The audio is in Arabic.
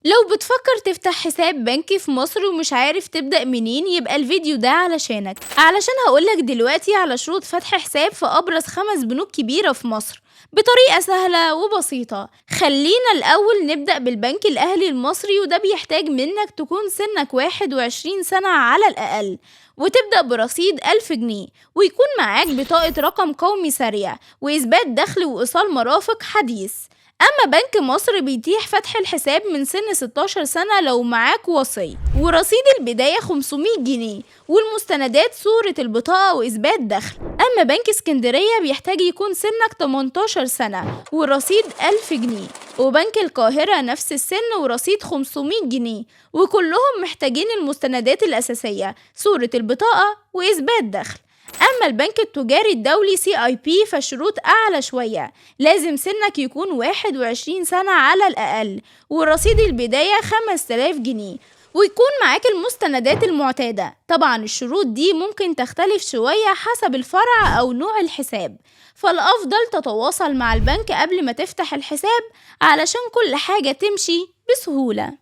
لو بتفكر تفتح حساب بنكي في مصر ومش عارف تبدأ منين، يبقى الفيديو ده علشانك، علشان هقولك دلوقتي على شروط فتح حساب في أبرز 5 بنوك كبيرة في مصر بطريقة سهلة وبسيطة. خلينا الأول نبدأ بالبنك الأهلي المصري، وده بيحتاج منك تكون سنك 21 سنة على الأقل، وتبدأ برصيد 1000 جنيه، ويكون معاك بطاقة رقم قومي سريع وإثبات دخل وإيصال مرافق حديث. أما بنك مصر بيتيح فتح الحساب من سن 16 سنة لو معاك وصي، ورصيد البداية 500 جنيه، والمستندات صورة البطاقة وإثبات دخل. أما بنك اسكندرية بيحتاج يكون سنك 18 سنة ورصيد 1000 جنيه، وبنك القاهرة نفس السن ورصيد 500 جنيه، وكلهم محتاجين المستندات الأساسية صورة البطاقة وإثبات دخل. أما البنك التجاري الدولي CIP فالشروط أعلى شوية، لازم سنك يكون 21 سنة على الأقل، ورصيد البداية 5000 جنيه، ويكون معاك المستندات المعتادة. طبعا الشروط دي ممكن تختلف شوية حسب الفرع أو نوع الحساب، فالأفضل تتواصل مع البنك قبل ما تفتح الحساب علشان كل حاجة تمشي بسهولة.